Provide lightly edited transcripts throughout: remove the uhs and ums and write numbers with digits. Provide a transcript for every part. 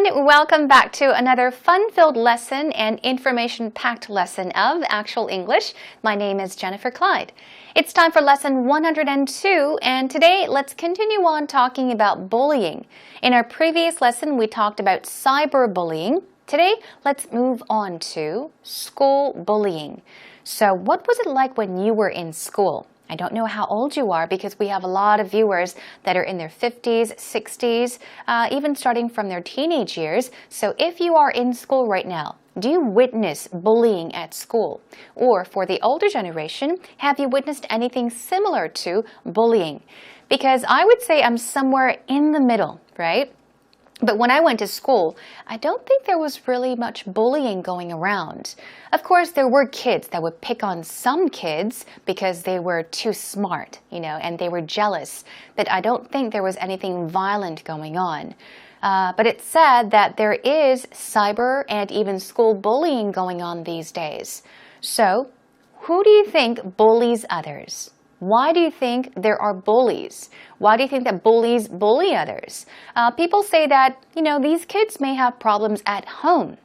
everyone! Welcome back to another fun-filled lesson and information-packed lesson of Actual English. My name is Jennifer Clyde. It's time for lesson 102, and today let's continue on talking about bullying. In our previous lesson, we talked about cyberbullying. Today, let's move on to school bullying. So, what was it like when you were in school? I don't know how old you are because we have a lot of viewers that are in their 50s, 60s, even starting from their teenage years. So if you are in school right now, do you witness bullying at school? Or for the older generation, have you witnessed anything similar to bullying? Because I would say I'm somewhere in the middle, right? But when I went to school, I don't think there was really much bullying going around. Of course, there were kids that would pick on some kids because they were too smart, and they were jealous. But I don't think there was anything violent going on. But it's sad that there is cyber and even school bullying going on these days. So, who do you think bullies others? Why do you think there are bullies? Why do you think that bullies bully others? People say that, these kids may have problems at home.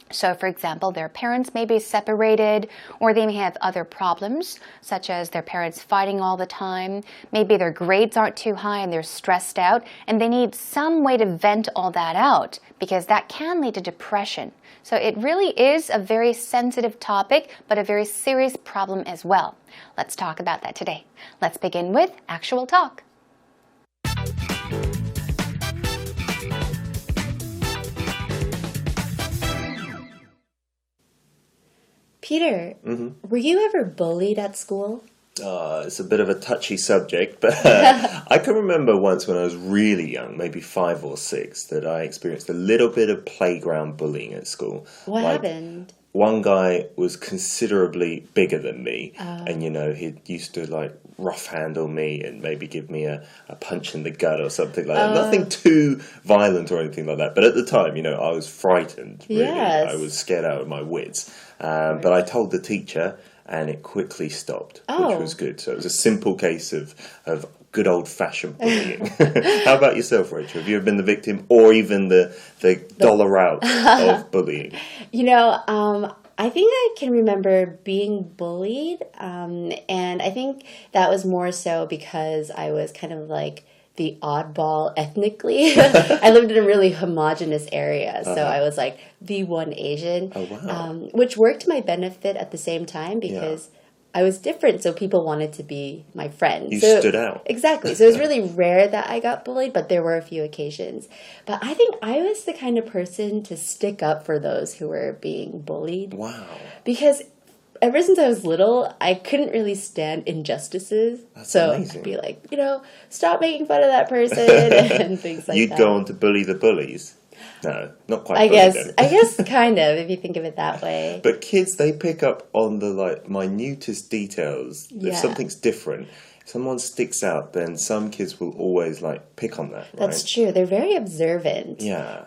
So, for example, their parents may be separated, or they may have other problems, such as their parents fighting all the time. Maybe their grades aren't too high and they're stressed out, and they need some way to vent all that out, because that can lead to depression. So it really is a very sensitive topic, but a very serious problem as well. Let's talk about that today. Let's begin with actual talk. Peter, were you ever bullied at school? It's a bit of a touchy subject, but I can remember once when I was really young, maybe 5 or 6, that I experienced a little bit of playground bullying at school. What happened? One guy was considerably bigger than me, and he used to rough handle me and maybe give me a punch in the gut or something like that. Nothing too violent or anything like that. But at the time, I was frightened. Really. Yes. I was scared out of my wits. But I told the teacher, and it quickly stopped, which was good. So it was a simple case of good old-fashioned bullying. How about yourself, Rachel? Have you ever been the victim or even the dollar out of bullying? I think I can remember being bullied, and I think that was more so because I was kind of like the oddball ethnically. I lived in a really homogeneous area, so I was like the one Asian, which worked to my benefit at the same time because I was different, so people wanted to be my friend. You stood out. Exactly. So it was really rare that I got bullied, but there were a few occasions. But I think I was the kind of person to stick up for those who were being bullied. Wow. Because ever since I was little, I couldn't really stand injustices. That's so amazing. I'd be like, stop making fun of that person and things like You'd that. go on to bully the bullies? No, not quite. I guess kind of, if you think of it that way. But kids, they pick up on the minutest details. Yeah. If something's different, if someone sticks out, then some kids will always pick on that. Right? That's true. They're very observant. Yeah.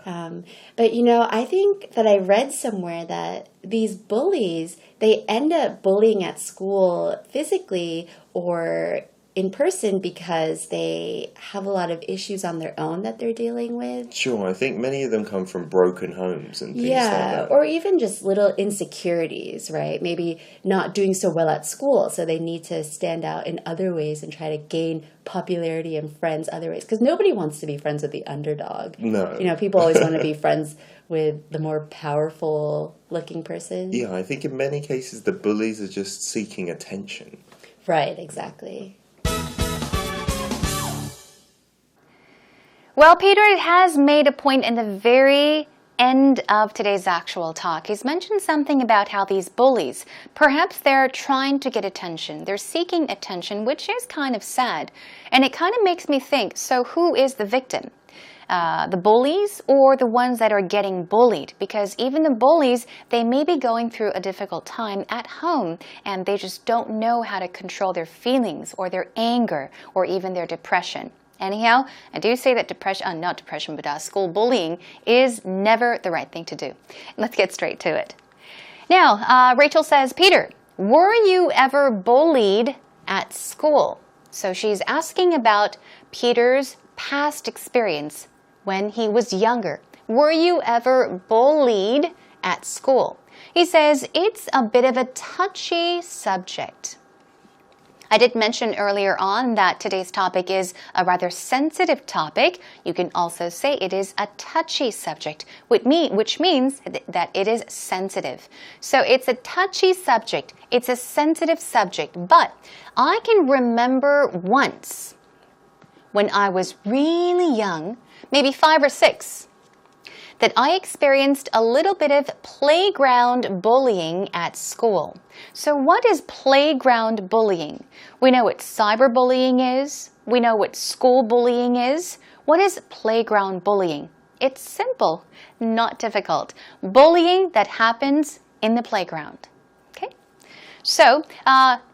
But I think that I read somewhere that these bullies, they end up bullying at school physically or in person because they have a lot of issues on their own that they're dealing with. Sure, I think many of them come from broken homes and things like that. Or even just little insecurities, right? Maybe not doing so well at school, so they need to stand out in other ways and try to gain popularity and friends other ways. Because nobody wants to be friends with the underdog. No. People always want to be friends with the more powerful looking person. Yeah, I think in many cases the bullies are just seeking attention. Right, exactly. Well, Peter has made a point in the very end of today's actual talk. He's mentioned something about how these bullies, perhaps they're trying to get attention. They're seeking attention, which is kind of sad. And it kind of makes me think, so who is the victim? The bullies or the ones that are getting bullied? Because even the bullies, they may be going through a difficult time at home and they just don't know how to control their feelings or their anger or even their depression. Anyhow, I do say that school bullying is never the right thing to do. Let's get straight to it. Now, Rachel says, Peter, were you ever bullied at school? So she's asking about Peter's past experience when he was younger. Were you ever bullied at school? He says it's a bit of a touchy subject. I did mention earlier on that today's topic is a rather sensitive topic. You can also say it is a touchy subject, which means that it is sensitive. So it's a touchy subject. It's a sensitive subject. But I can remember once when I was really young, maybe 5 or 6, that I experienced a little bit of playground bullying at school. So what is playground bullying? We know what cyberbullying is. We know what school bullying is. What is playground bullying? It's simple, not difficult. Bullying that happens in the playground. Okay? So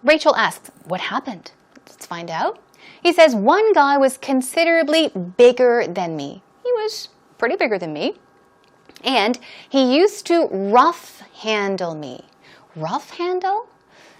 Rachel asks, what happened? Let's find out. He says, one guy was considerably bigger than me. He was pretty bigger than me. And he used to rough handle me. Rough handle?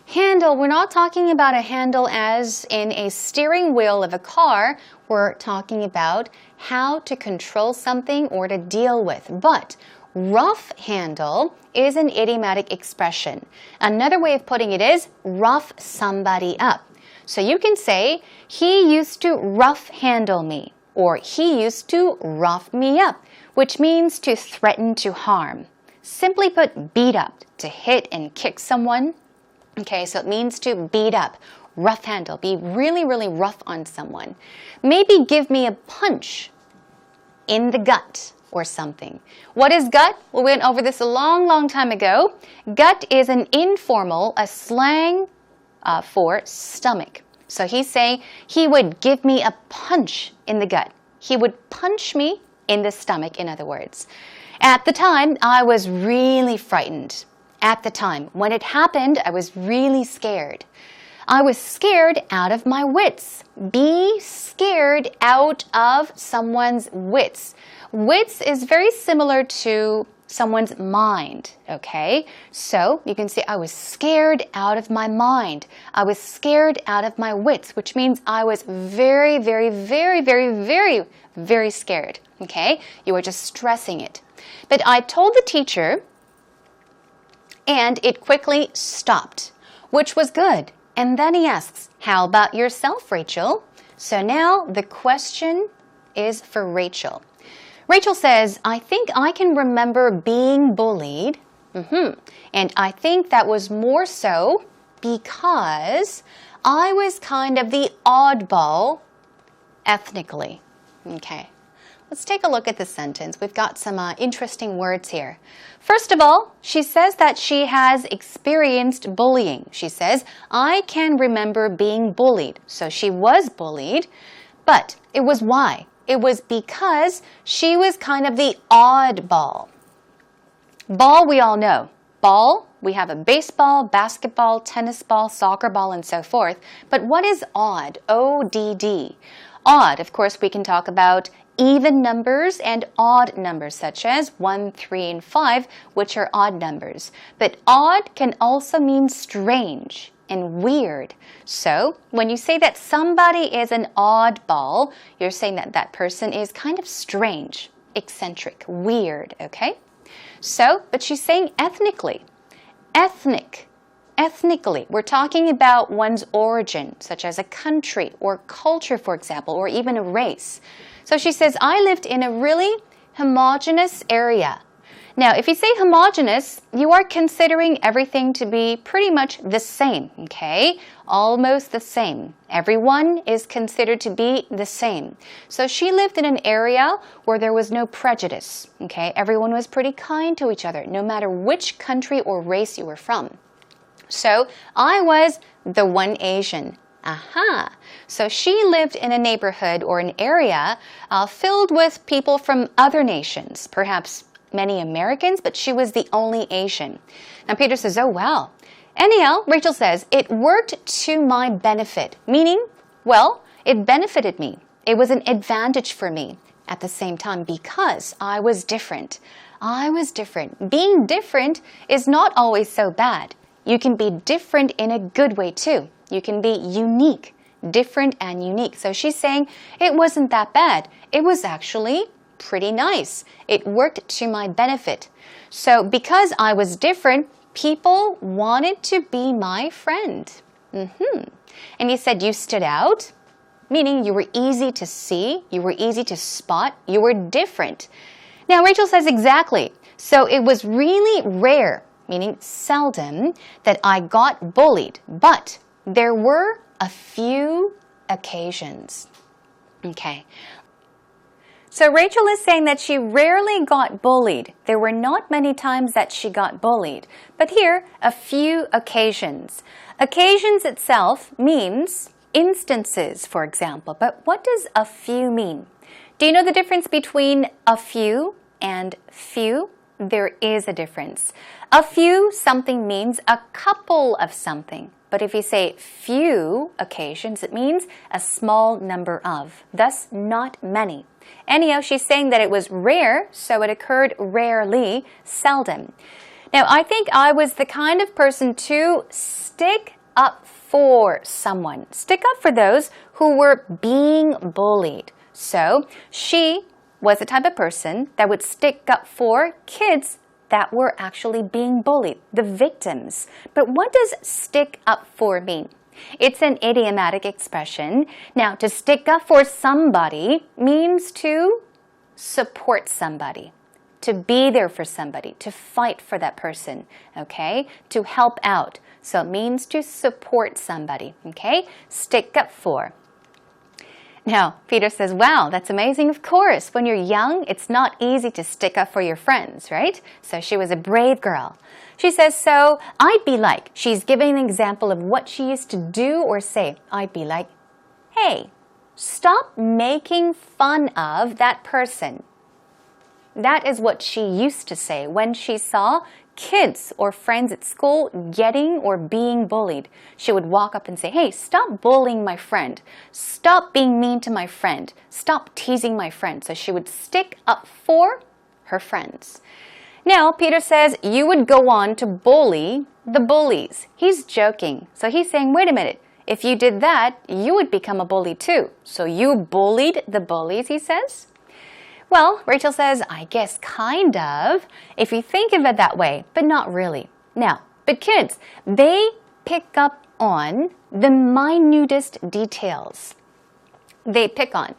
Handle, we're not talking about a handle as in a steering wheel of a car. We're talking about how to control something or to deal with. But rough handle is an idiomatic expression. Another way of putting it is rough somebody up. So you can say, he used to rough handle me, or he used to rough me up, which means to threaten to harm. Simply put, beat up, to hit and kick someone. Okay, so it means to beat up, rough handle, be really, really rough on someone. Maybe give me a punch in the gut or something. What is gut? We went over this a long, long time ago. Gut is an informal, a slang for stomach. So he's saying he would give me a punch in the gut. He would punch me in the stomach, in other words. At the time, I was really frightened. At the time, when it happened, I was really scared. I was scared out of my wits. Be scared out of someone's wits. Wits is very similar to someone's mind, okay? So you can say, I was scared out of my mind. I was scared out of my wits, which means I was very, very, very, very, very, very scared, okay? You were just stressing it. But I told the teacher, and it quickly stopped, which was good. And then he asks, how about yourself, Rachel? So now the question is for Rachel. Rachel says, I think I can remember being bullied. And I think that was more so because I was kind of the oddball ethnically. Okay, let's take a look at the sentence. We've got some interesting words here. First of all, she says that she has experienced bullying. She says, I can remember being bullied. So she was bullied, but it was why? It was because she was kind of the oddball. Ball, we all know. Ball, we have a baseball, basketball, tennis ball, soccer ball, and so forth. But what is odd? O-D-D. Odd, of course, we can talk about even numbers and odd numbers, such as 1, 3, and 5, which are odd numbers. But odd can also mean strange and weird. So when you say that somebody is an oddball, you're saying that that person is kind of strange, eccentric, weird, okay? So, but she's saying ethnically. Ethnically, we're talking about one's origin, such as a country or culture, for example, or even a race. So she says, I lived in a really homogeneous area. Now, if you say homogeneous, you are considering everything to be pretty much the same, okay? Almost the same. Everyone is considered to be the same. So she lived in an area where there was no prejudice, okay? Everyone was pretty kind to each other, no matter which country or race you were from. So I was the one Asian. Aha! So she lived in a neighborhood or an area filled with people from other nations, perhaps many Americans, but she was the only Asian. Now Peter says, oh wow. Anyhow, Rachel says, it worked to my benefit, meaning, well, it benefited me. It was an advantage for me at the same time because I was different. I was different. Being different is not always so bad. You can be different in a good way too. You can be unique, different and unique. So she's saying it wasn't that bad. It was actually pretty nice. It worked to my benefit. So because I was different, people wanted to be my friend. And you said you stood out, meaning you were easy to see, you were easy to spot, you were different. Now, Rachel says exactly. So it was really rare, meaning seldom, that I got bullied. But there were a few occasions. Okay. So Rachel is saying that she rarely got bullied. There were not many times that she got bullied. But here, a few occasions. Occasions itself means instances, for example. But what does a few mean? Do you know the difference between a few and few? There is a difference. A few something means a couple of something. But if you say few occasions, it means a small number of, thus not many. Anyhow, she's saying that it was rare, so it occurred rarely, seldom. Now, I think I was the kind of person to stick up for someone. Stick up for those who were being bullied. So, she was the type of person that would stick up for kids that were actually being bullied, the victims. But what does stick up for mean? It's an idiomatic expression. Now, to stick up for somebody means to support somebody, to be there for somebody, to fight for that person, okay? To help out. So it means to support somebody, okay? Stick up for. Now, Peter says, wow, that's amazing. Of course, when you're young, it's not easy to stick up for your friends, right? So she was a brave girl. She says, so I'd be like, she's giving an example of what she used to do or say. I'd be like, hey, stop making fun of that person. That is what she used to say when she saw kids or friends at school getting or being bullied. She would walk up and say, hey, stop bullying my friend. Stop being mean to my friend. Stop teasing my friend. So she would stick up for her friends. Now, Peter says you would go on to bully the bullies. He's joking. So he's saying, wait a minute. If you did that, you would become a bully too. So you bullied the bullies, he says. Well, Rachel says, I guess kind of, if you think of it that way, but not really. Now, but kids, they pick up on the minutest details. They pick up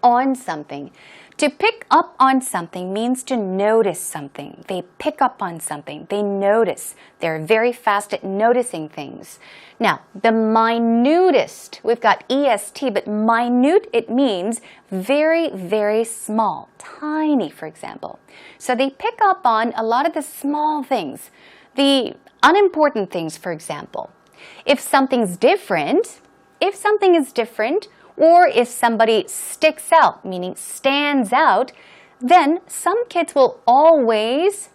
on something. To pick up on something means to notice something. They pick up on something. They notice. They're very fast at noticing things. Now, the minutest, we've got EST, but minute, it means very, very small, tiny, for example. So they pick up on a lot of the small things, the unimportant things, for example. If something's different, or if somebody sticks out, meaning stands out, then some kids will always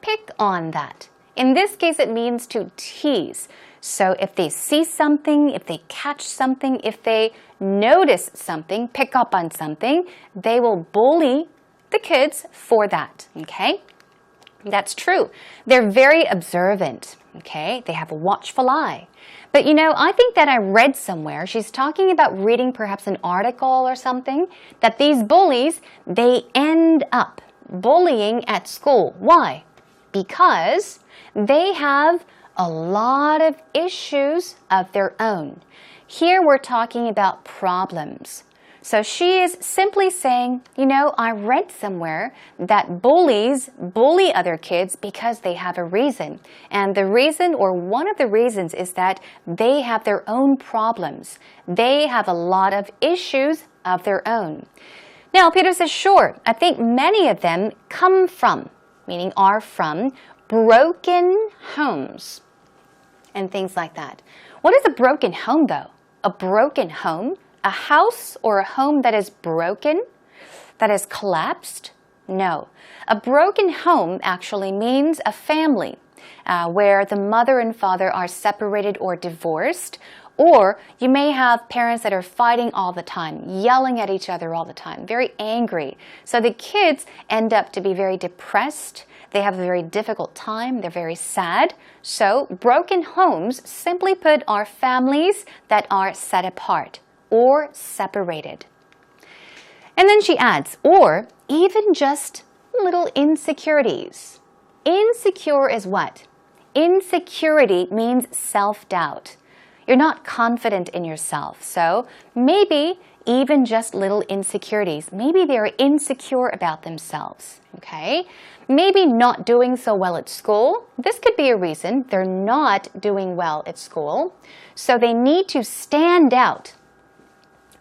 pick on that. In this case, it means to tease. So if they see something, if they catch something, if they notice something, pick up on something, they will bully the kids for that, okay? That's true. They're very observant, okay? They have a watchful eye. But you know, I think that I read somewhere, she's talking about reading perhaps an article or something, that these bullies, they end up bullying at school. Why? Because they have a lot of issues of their own. Here we're talking about problems. So she is simply saying, you know, I read somewhere that bullies bully other kids because they have a reason. And the reason, or one of the reasons, is that they have their own problems. They have a lot of issues of their own. Now, Peter says, sure, I think many of them come from, meaning are from, broken homes and things like that. What is a broken home, though? A broken home? A house or a home that is broken, that has collapsed? No. A broken home actually means a family where the mother and father are separated or divorced, or you may have parents that are fighting all the time, yelling at each other all the time, very angry. So the kids end up to be very depressed. They have a very difficult time. They're very sad. So broken homes, simply put, are families that are set apart or separated. And then she adds, or even just little insecurities. Insecure is what? Insecurity means self-doubt. You're not confident in yourself. So maybe even just little insecurities. Maybe they're insecure about themselves. Okay? Maybe not doing so well at school. This could be a reason they're not doing well at school. So they need to stand out.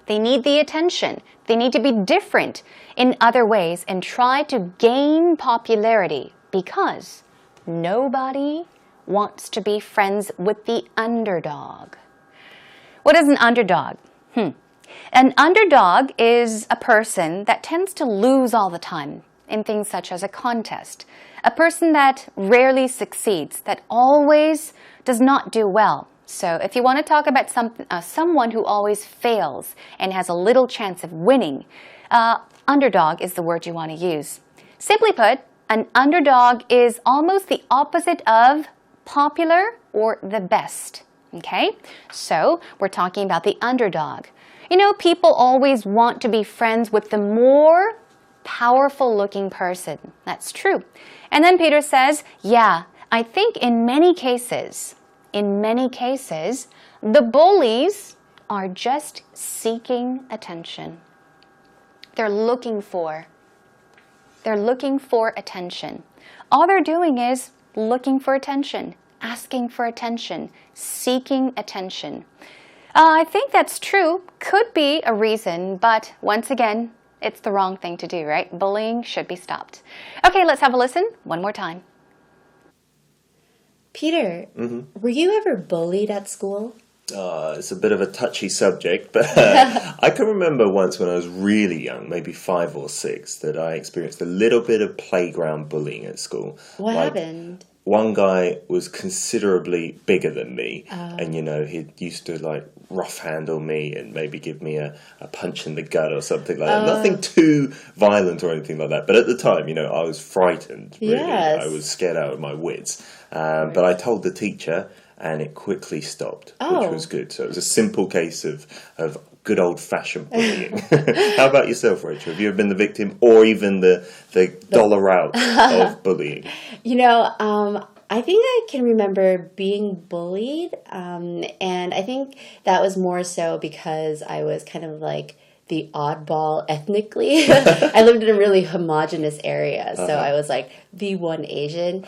They need the attention. They need to be different in other ways and try to gain popularity because nobody wants to be friends with the underdog. What is an underdog? An underdog is a person that tends to lose all the time in things such as a contest. A person that rarely succeeds, that always does not do well. So if you want to talk about someone who always fails and has a little chance of winning, underdog is the word you want to use. Simply put, an underdog is almost the opposite of popular or the best. Okay? So we're talking about the underdog. You know, people always want to be friends with the more powerful looking person. That's true. And then Peter says, yeah, I think in many cases, the bullies are just seeking attention. They're looking for attention. All they're doing is looking for attention, asking for attention, seeking attention. I think that's true. Could be a reason, but once again, it's the wrong thing to do, right? Bullying should be stopped. Okay, let's have a listen one more time. Peter, were you ever bullied at school? It's a bit of a touchy subject, but I can remember once when I was really young, maybe 5 or 6, that I experienced a little bit of playground bullying at school. What happened? One guy was considerably bigger than me, and he used to rough handle me and maybe give me a punch in the gut or something like that. Nothing too violent or anything like that. But at the time, I was frightened. Really, yes. I was scared out of my wits. But I told the teacher, and it quickly stopped, which was good. So it was a simple case of good old-fashioned bullying. How about yourself, Rachel? Have you ever been the victim or even the dollar out of bullying? I think I can remember being bullied, and I think that was more so because I was kind of like the oddball ethnically. I lived in a really homogeneous area, so I was like the one Asian,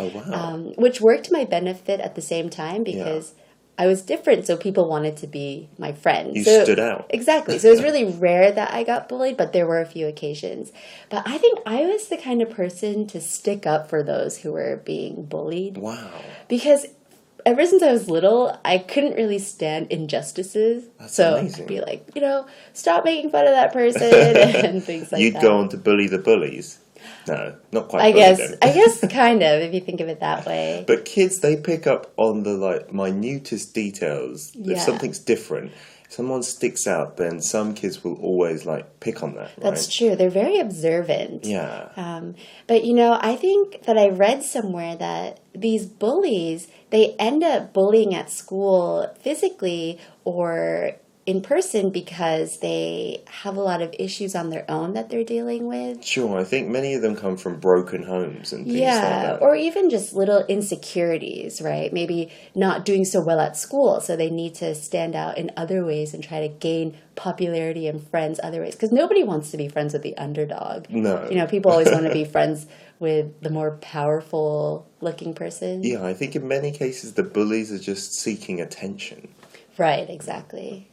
which worked to my benefit at the same time because I was different, so people wanted to be my friends. You stood out. Exactly. So it was really rare that I got bullied, but there were a few occasions. But I think I was the kind of person to stick up for those who were being bullied. Wow. Because ever since I was little, I couldn't really stand injustices. That's so amazing. I'd be like, stop making fun of that person and things like that. You'd go on to bully the bullies? No, not quite. I guess kind of, if you think of it that way. But kids, they pick up on the minutest details. If something's different, if someone sticks out, then some kids will always pick on that. That's true. They're very observant. Yeah. But I think that I read somewhere that these bullies, they end up bullying at school physically or in person because they have a lot of issues on their own that they're dealing with. Sure, I think many of them come from broken homes and things like that. Or even just little insecurities, right? Maybe not doing so well at school, so they need to stand out in other ways and try to gain popularity and friends other ways. Because nobody wants to be friends with the underdog. No. People always want to be friends with the more powerful looking person. Yeah, I think in many cases the bullies are just seeking attention. Right, exactly.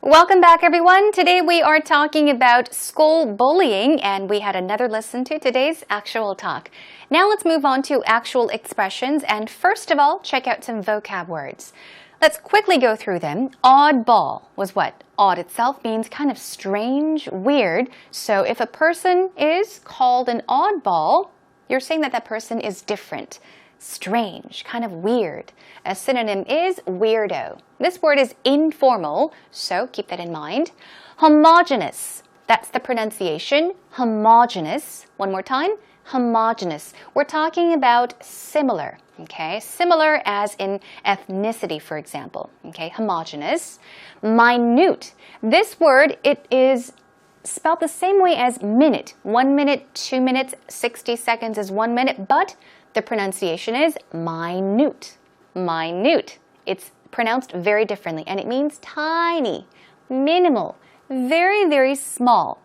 Welcome back, everyone. Today we are talking about school bullying, and we had another listen to today's actual talk. Now let's move on to actual expressions, and first of all, check out some vocab words. Let's quickly go through them. Oddball was what? Odd itself means kind of strange, weird. So if a person is called an oddball, you're saying that person is different. Strange, kind of weird. A synonym is weirdo. This word is informal, so keep that in mind. Homogeneous. That's the pronunciation. Homogeneous. One more time. Homogeneous. We're talking about similar. Okay, similar as in ethnicity, for example. Okay, homogeneous. Minute. This word, it is spelled the same way as minute. 1 minute, 2 minutes, 60 seconds is 1 minute, but the pronunciation is minute. Minute. It's pronounced very differently, and it means tiny, minimal, very, very small.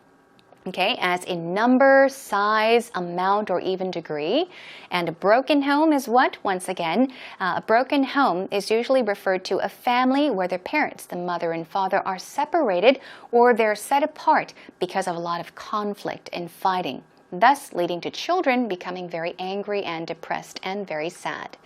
Okay, as in number, size, amount, or even degree. And a broken home is what? Once again, a broken home is usually referred to a family where their parents, the mother and father, are separated or they're set apart because of a lot of conflict and fighting, thus leading to children becoming very angry and depressed and very sad.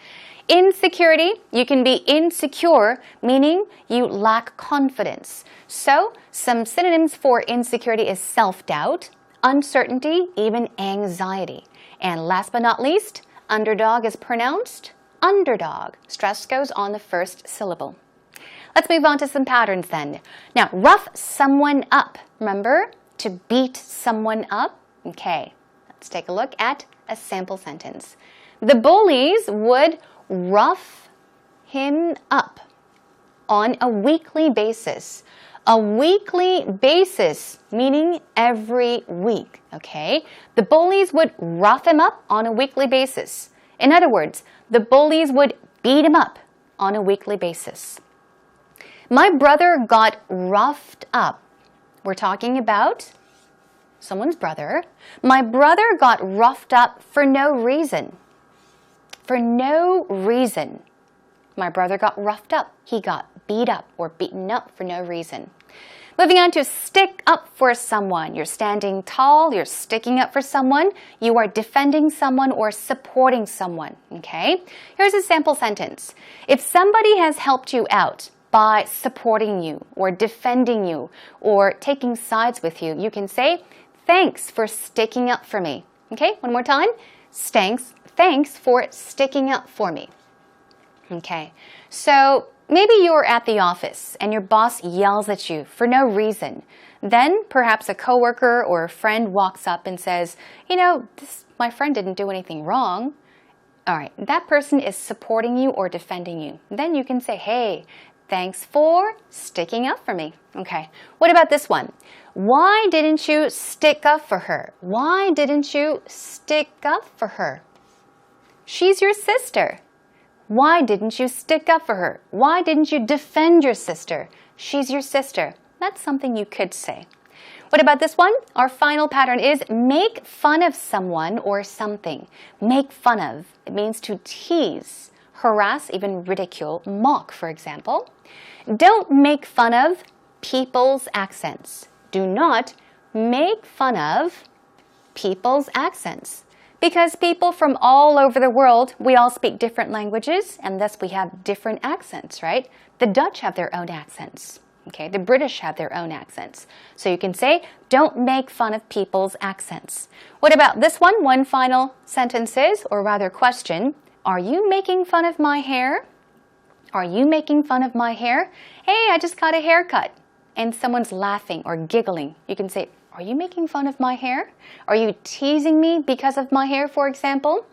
Insecurity, you can be insecure, meaning you lack confidence. So, some synonyms for insecurity is self-doubt, uncertainty, even anxiety. And last but not least, underdog is pronounced underdog. Stress goes on the first syllable. Let's move on to some patterns then. Now, rough someone up. Remember, to beat someone up? Okay, let's take a look at a sample sentence. The bullies would rough him up on a weekly basis. A weekly basis, meaning every week, okay? The bullies would rough him up on a weekly basis. In other words, the bullies would beat him up on a weekly basis. My brother got roughed up. We're talking about someone's brother. My brother got roughed up for no reason. For no reason. My brother got roughed up. He got beat up or beaten up for no reason. Moving on to stick up for someone. You're standing tall, you're sticking up for someone, you are defending someone or supporting someone, okay? Here's a sample sentence. If somebody has helped you out by supporting you or defending you or taking sides with you, you can say, thanks for sticking up for me. Okay, one more time. Thanks for sticking up for me. Okay, so maybe you're at the office and your boss yells at you for no reason. Then perhaps a coworker or a friend walks up and says, you know, my friend didn't do anything wrong. All right, that person is supporting you or defending you. Then you can say, hey, thanks for sticking up for me. Okay, what about this one? Why didn't you stick up for her? Why didn't you stick up for her? She's your sister. Why didn't you stick up for her? Why didn't you defend your sister? She's your sister. That's something you could say. What about this one? Our final pattern is make fun of someone or something. Make fun of. It means to tease, harass, even ridicule, mock, for example. Don't make fun of people's accents. Do not make fun of people's accents. Because people from all over the world, we all speak different languages, and thus we have different accents, right? The Dutch have their own accents. Okay, the British have their own accents. So you can say, don't make fun of people's accents. What about this one? One final sentence is, or rather question, are you making fun of my hair? Are you making fun of my hair? Hey, I just got a haircut. And someone's laughing or giggling. You can say, are you making fun of my hair? Are you teasing me because of my hair, for example?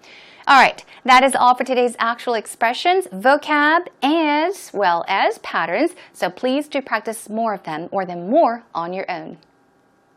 All right, that is all for today's actual expressions, vocab, as well as patterns. So please do practice more of them or them more on your own.